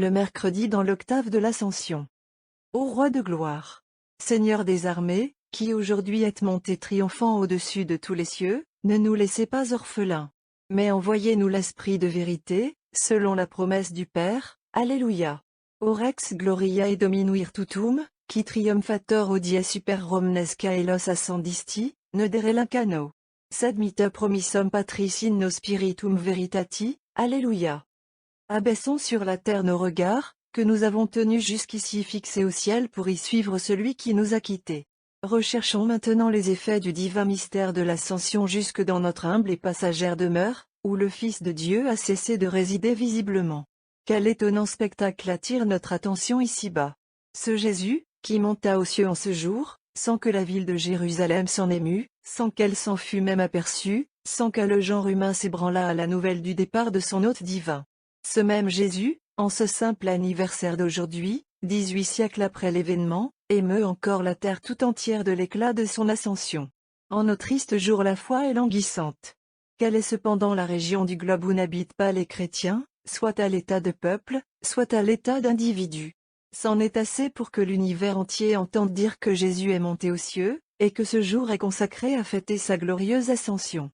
le mercredi dans l'octave de l'Ascension. Ô Roi de gloire, Seigneur des armées, qui aujourd'hui êtes monté triomphant au-dessus de tous les cieux, ne nous laissez pas orphelins, mais envoyez-nous l'Esprit de vérité, selon la promesse du Père. Alléluia. O Rex Gloria et Dominuir Tutum, qui triumphator odie super romnes caelos ascendisti, nodere l'incano. Sed mita promissum patris in nos spiritum veritati. Alléluia. Abaissons sur la terre nos regards, que nous avons tenus jusqu'ici fixés au ciel pour y suivre celui qui nous a quittés. Recherchons maintenant les effets du divin mystère de l'Ascension jusque dans notre humble et passagère demeure, où le Fils de Dieu a cessé de résider visiblement. Quel étonnant spectacle attire notre attention ici-bas. Ce Jésus, qui monta aux cieux en ce jour, sans que la ville de Jérusalem s'en émût, sans qu'elle s'en fût même aperçue, sans que le genre humain s'ébranlât à la nouvelle du départ de son hôte divin. Ce même Jésus, en ce simple anniversaire d'aujourd'hui, 18 siècles après l'événement, émeut encore la terre tout entière de l'éclat de son ascension. En nos tristes jours la foi est languissante. Quelle est cependant la région du globe où n'habitent pas les chrétiens, soit à l'état de peuple, soit à l'état d'individu? C'en est assez pour que l'univers entier entende dire que Jésus est monté aux cieux, et que ce jour est consacré à fêter sa glorieuse ascension.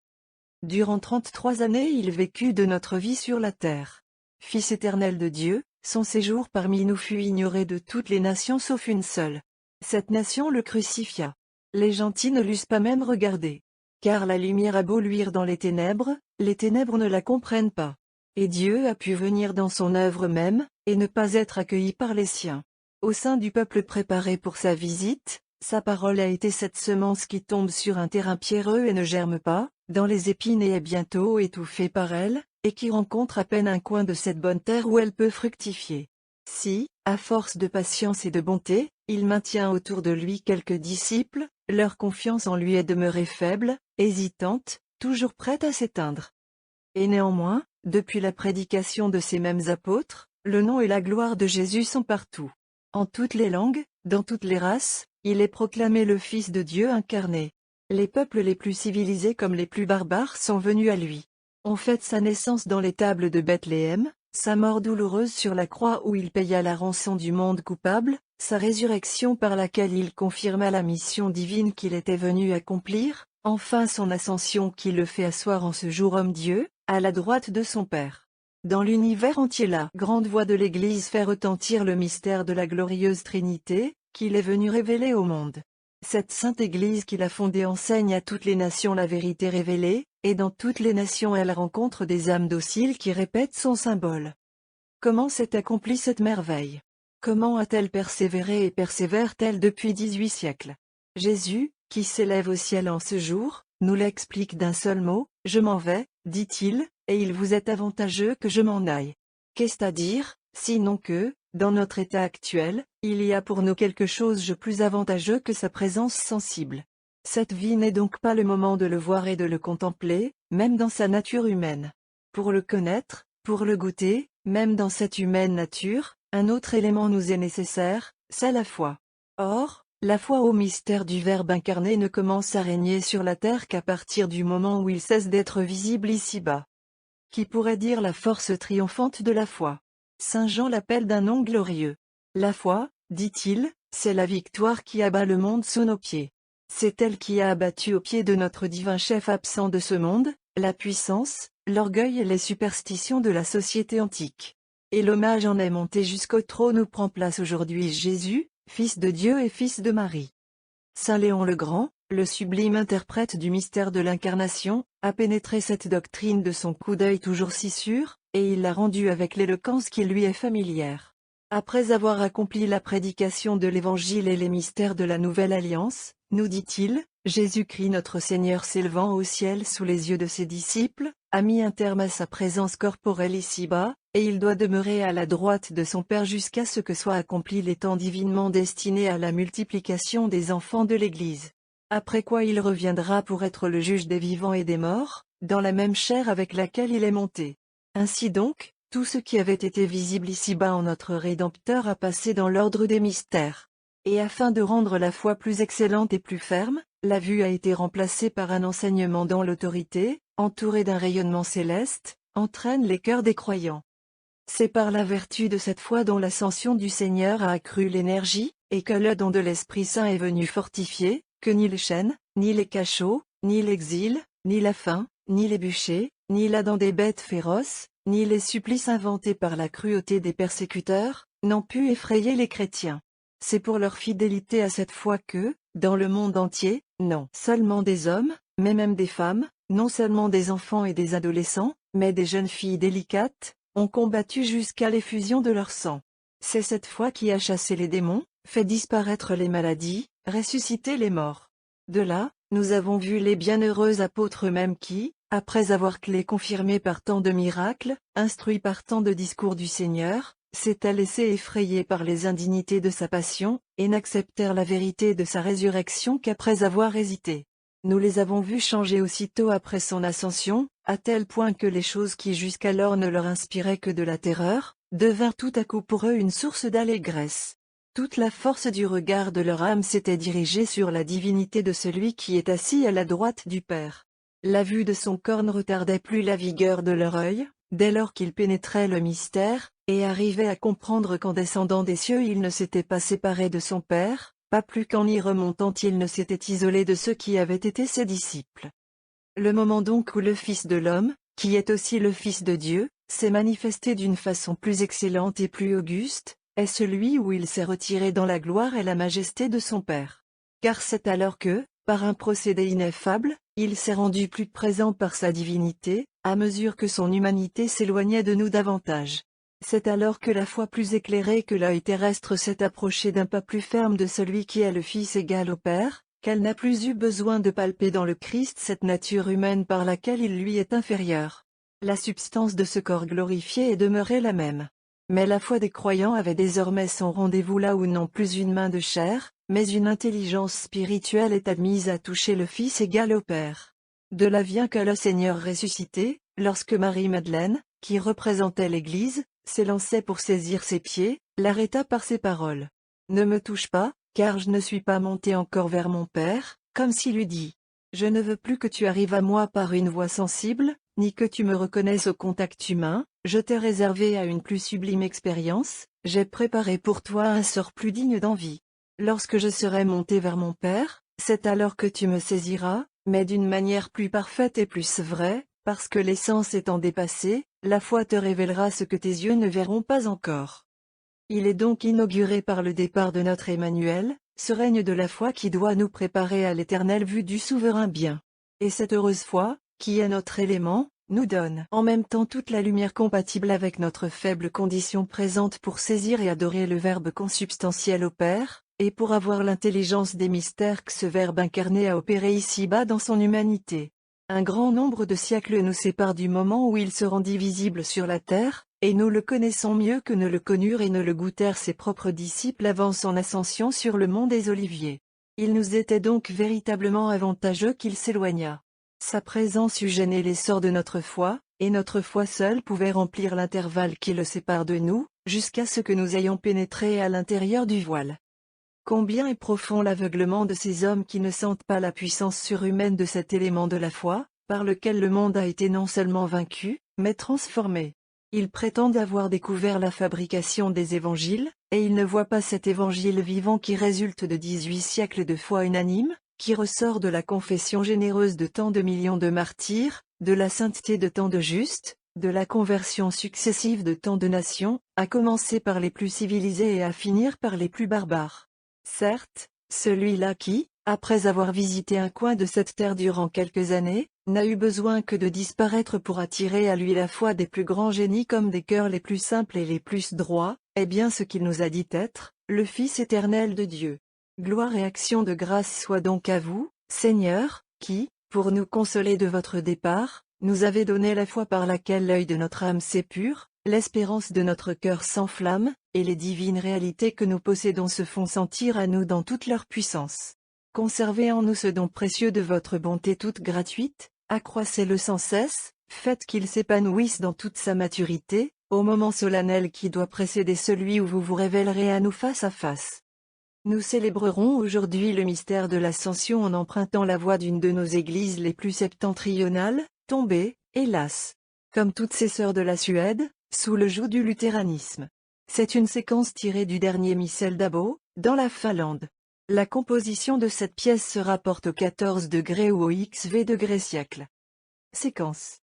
Durant 33 années il vécut de notre vie sur la terre. Fils éternel de Dieu, son séjour parmi nous fut ignoré de toutes les nations sauf une seule. Cette nation le crucifia. Les gentils ne l'eussent pas même regardé. Car la lumière a beau luire dans les ténèbres ne la comprennent pas. Et Dieu a pu venir dans son œuvre même, et ne pas être accueilli par les siens. Au sein du peuple préparé pour sa visite, sa parole a été cette semence qui tombe sur un terrain pierreux et ne germe pas, dans les épines et est bientôt étouffée par elle, et qui rencontre à peine un coin de cette bonne terre où elle peut fructifier. Si, à force de patience et de bonté, il maintient autour de lui quelques disciples, leur confiance en lui est demeurée faible, hésitante, toujours prête à s'éteindre. Et néanmoins, depuis la prédication de ces mêmes apôtres, le nom et la gloire de Jésus sont partout. En toutes les langues, dans toutes les races, il est proclamé le Fils de Dieu incarné. Les peuples les plus civilisés comme les plus barbares sont venus à lui. On fête sa naissance dans les tables de Bethléem, sa mort douloureuse sur la croix où il paya la rançon du monde coupable, sa résurrection par laquelle il confirma la mission divine qu'il était venu accomplir, enfin son ascension qui le fait asseoir en ce jour homme-Dieu, à la droite de son Père. Dans l'univers entier la grande voix de l'Église fait retentir le mystère de la glorieuse Trinité, qu'il est venu révéler au monde. Cette sainte Église qu'il a fondée enseigne à toutes les nations la vérité révélée, et dans toutes les nations elle rencontre des âmes dociles qui répètent son symbole. Comment s'est accomplie cette merveille? Comment a-t-elle persévéré et persévère-t-elle depuis 18 siècles? Jésus, qui s'élève au ciel en ce jour, nous l'explique d'un seul mot, « Je m'en vais », dit-il, et il vous est avantageux que je m'en aille. Qu'est-ce à dire, sinon que, dans notre état actuel, il y a pour nous quelque chose de plus avantageux que sa présence sensible. Cette vie n'est donc pas le moment de le voir et de le contempler, même dans sa nature humaine. Pour le connaître, pour le goûter, même dans cette humaine nature, un autre élément nous est nécessaire, c'est la foi. Or, la foi au mystère du Verbe incarné ne commence à régner sur la terre qu'à partir du moment où il cesse d'être visible ici-bas. Qui pourrait dire la force triomphante de la foi? Saint Jean l'appelle d'un nom glorieux. La foi, dit-il, c'est la victoire qui abat le monde sous nos pieds. C'est elle qui a abattu aux pieds de notre divin chef absent de ce monde, la puissance, l'orgueil et les superstitions de la société antique. Et l'hommage en est monté jusqu'au trône où prend place aujourd'hui Jésus, Fils de Dieu et Fils de Marie. Saint Léon le Grand, le sublime interprète du mystère de l'incarnation, a pénétré cette doctrine de son coup d'œil toujours si sûr, et il l'a rendue avec l'éloquence qui lui est familière. Après avoir accompli la prédication de l'Évangile et les mystères de la Nouvelle Alliance, nous dit-il, Jésus-Christ notre Seigneur s'élevant au ciel sous les yeux de ses disciples, a mis un terme à sa présence corporelle ici-bas, et il doit demeurer à la droite de son Père jusqu'à ce que soient accomplis les temps divinement destinés à la multiplication des enfants de l'Église. Après quoi il reviendra pour être le juge des vivants et des morts, dans la même chair avec laquelle il est monté. Ainsi donc, tout ce qui avait été visible ici-bas en notre Rédempteur a passé dans l'ordre des mystères. Et afin de rendre la foi plus excellente et plus ferme, la vue a été remplacée par un enseignement dont l'autorité, entourée d'un rayonnement céleste, entraîne les cœurs des croyants. C'est par la vertu de cette foi dont l'ascension du Seigneur a accru l'énergie, et que le don de l'Esprit Saint est venu fortifier, que ni les chaînes, ni les cachots, ni l'exil, ni la faim, ni les bûchers, ni la dent des bêtes féroces, ni les supplices inventés par la cruauté des persécuteurs, n'ont pu effrayer les chrétiens. C'est pour leur fidélité à cette foi que, dans le monde entier, non seulement des hommes, mais même des femmes, non seulement des enfants et des adolescents, mais des jeunes filles délicates, ont combattu jusqu'à l'effusion de leur sang. C'est cette foi qui a chassé les démons, fait disparaître les maladies, ressuscité les morts. De là, nous avons vu les bienheureux apôtres eux-mêmes qui, après avoir clé confirmés par tant de miracles, instruits par tant de discours du Seigneur, s'étaient laissés effrayer par les indignités de sa passion, et n'acceptèrent la vérité de sa résurrection qu'après avoir hésité. Nous les avons vus changer aussitôt après son ascension, à tel point que les choses qui jusqu'alors ne leur inspiraient que de la terreur, devinrent tout à coup pour eux une source d'allégresse. Toute la force du regard de leur âme s'était dirigée sur la divinité de celui qui est assis à la droite du Père. La vue de son corps ne retardait plus la vigueur de leur œil, dès lors qu'ils pénétraient le mystère, et arrivaient à comprendre qu'en descendant des cieux il ne s'était pas séparé de son Père, pas plus qu'en y remontant il ne s'était isolé de ceux qui avaient été ses disciples. Le moment donc où le Fils de l'homme, qui est aussi le Fils de Dieu, s'est manifesté d'une façon plus excellente et plus auguste, est celui où il s'est retiré dans la gloire et la majesté de son Père. Car c'est alors que, par un procédé ineffable, il s'est rendu plus présent par sa divinité, à mesure que son humanité s'éloignait de nous davantage. C'est alors que la foi plus éclairée que l'œil terrestre s'est approchée d'un pas plus ferme de celui qui est le Fils égal au Père, qu'elle n'a plus eu besoin de palper dans le Christ cette nature humaine par laquelle il lui est inférieur. La substance de ce corps glorifié est demeurée la même. Mais la foi des croyants avait désormais son rendez-vous là où non plus une main de chair, mais une intelligence spirituelle est admise à toucher le Fils égal au Père. De là vient que le Seigneur ressuscité, lorsque Marie-Madeleine, qui représentait l'Église, s'élançait pour saisir ses pieds, l'arrêta par ces paroles. « Ne me touche pas, car je ne suis pas monté encore vers mon Père, comme s'il eût dit. Je ne veux plus que tu arrives à moi par une voie sensible, ni que tu me reconnaisses au contact humain, je t'ai réservé à une plus sublime expérience, j'ai préparé pour toi un sort plus digne d'envie. Lorsque je serai monté vers mon Père, c'est alors que tu me saisiras, mais d'une manière plus parfaite et plus vraie, parce que l'essence étant dépassée, la foi te révélera ce que tes yeux ne verront pas encore. » Il est donc inauguré par le départ de notre Emmanuel, ce règne de la foi qui doit nous préparer à l'éternelle vue du souverain bien. Et cette heureuse foi, qui est notre élément, nous donne en même temps toute la lumière compatible avec notre faible condition présente pour saisir et adorer le Verbe consubstantiel au Père, et pour avoir l'intelligence des mystères que ce Verbe incarné a opéré ici-bas dans son humanité. Un grand nombre de siècles nous séparent du moment où il se rendit visible sur la terre, et nous le connaissons mieux que ne le connurent et ne le goûtèrent ses propres disciples avant son ascension sur le mont des Oliviers. Il nous était donc véritablement avantageux qu'il s'éloignât. Sa présence eût gêné l'essor de notre foi, et notre foi seule pouvait remplir l'intervalle qui le sépare de nous, jusqu'à ce que nous ayons pénétré à l'intérieur du voile. Combien est profond l'aveuglement de ces hommes qui ne sentent pas la puissance surhumaine de cet élément de la foi, par lequel le monde a été non seulement vaincu, mais transformé. Ils prétendent avoir découvert la fabrication des évangiles, et ils ne voient pas cet évangile vivant qui résulte de 18 siècles de foi unanime, qui ressort de la confession généreuse de tant de millions de martyrs, de la sainteté de tant de justes, de la conversion successive de tant de nations, à commencer par les plus civilisés et à finir par les plus barbares. Certes, celui-là qui, après avoir visité un coin de cette terre durant quelques années, n'a eu besoin que de disparaître pour attirer à lui la foi des plus grands génies comme des cœurs les plus simples et les plus droits, est bien ce qu'il nous a dit être, le Fils éternel de Dieu. Gloire et action de grâce soient donc à vous, Seigneur, qui, pour nous consoler de votre départ, nous avez donné la foi par laquelle l'œil de notre âme s'épure, l'espérance de notre cœur s'enflamme, et les divines réalités que nous possédons se font sentir à nous dans toute leur puissance. Conservez en nous ce don précieux de votre bonté toute gratuite, accroissez-le sans cesse, faites qu'il s'épanouisse dans toute sa maturité, au moment solennel qui doit précéder celui où vous vous révélerez à nous face à face. Nous célébrerons aujourd'hui le mystère de l'Ascension en empruntant la voie d'une de nos églises les plus septentrionales, tombée, hélas, comme toutes ces sœurs de la Suède, sous le joug du luthéranisme. C'est une séquence tirée du dernier missel d'Abo, dans la Finlande. La composition de cette pièce se rapporte au 14 degrés ou au XV siècle. Séquence.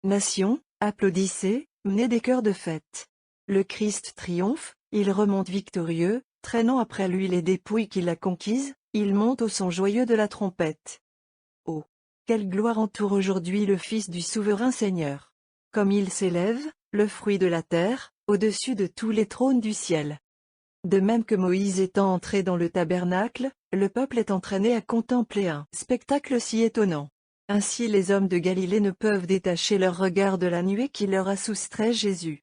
Nation, applaudissez, menez des chœurs de fête. Le Christ triomphe, il remonte victorieux, traînant après lui les dépouilles qu'il a conquises, il monte au son joyeux de la trompette. Oh! Quelle gloire entoure aujourd'hui le Fils du souverain Seigneur! Comme il s'élève, le fruit de la terre, au-dessus de tous les trônes du ciel. De même que Moïse étant entré dans le tabernacle, le peuple est entraîné à contempler un spectacle si étonnant. Ainsi les hommes de Galilée ne peuvent détacher leur regard de la nuée qui leur a soustrait Jésus.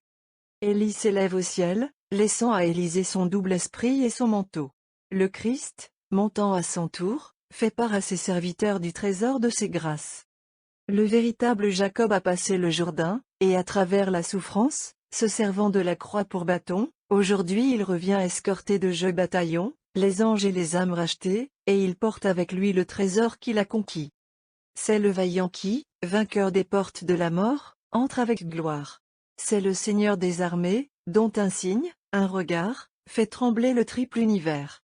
Élie s'élève au ciel, laissant à Élisée son double esprit et son manteau. Le Christ, montant à son tour, fait part à ses serviteurs du trésor de ses grâces. Le véritable Jacob a passé le Jourdain, et à travers la souffrance, se servant de la croix pour bâton, aujourd'hui il revient escorté de jeux bataillons, les anges et les âmes rachetées, et il porte avec lui le trésor qu'il a conquis. C'est le vaillant qui, vainqueur des portes de la mort, entre avec gloire. C'est le Seigneur des armées, dont un signe, un regard, fait trembler le triple univers.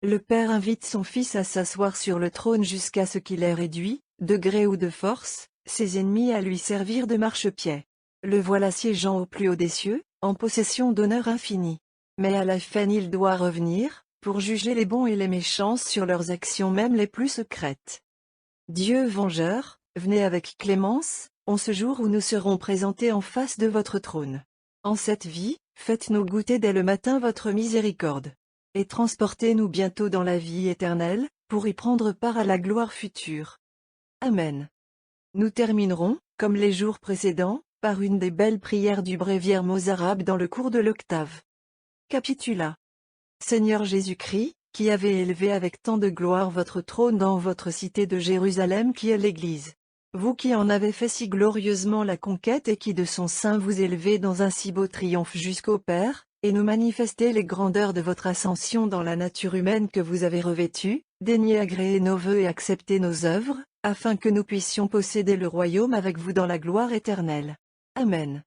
Le Père invite son Fils à s'asseoir sur le trône jusqu'à ce qu'il ait réduit, de gré ou de force, ses ennemis à lui servir de marchepied. Le voilà siégeant au plus haut des cieux, en possession d'honneur infini. Mais à la fin il doit revenir, pour juger les bons et les méchants sur leurs actions même les plus secrètes. Dieu vengeur, venez avec clémence, en ce jour où nous serons présentés en face de votre trône. En cette vie, faites-nous goûter dès le matin votre miséricorde. Et transportez-nous bientôt dans la vie éternelle, pour y prendre part à la gloire future. Amen. Nous terminerons, comme les jours précédents, par une des belles prières du bréviaire mozarabe dans le cours de l'octave. Capitula. Seigneur Jésus-Christ, qui avez élevé avec tant de gloire votre trône dans votre cité de Jérusalem qui est l'Église. Vous qui en avez fait si glorieusement la conquête et qui de son sein vous élevez dans un si beau triomphe jusqu'au Père, et nous manifestez les grandeurs de votre ascension dans la nature humaine que vous avez revêtue, daignez agréer nos vœux et accepter nos œuvres, afin que nous puissions posséder le royaume avec vous dans la gloire éternelle. Amen.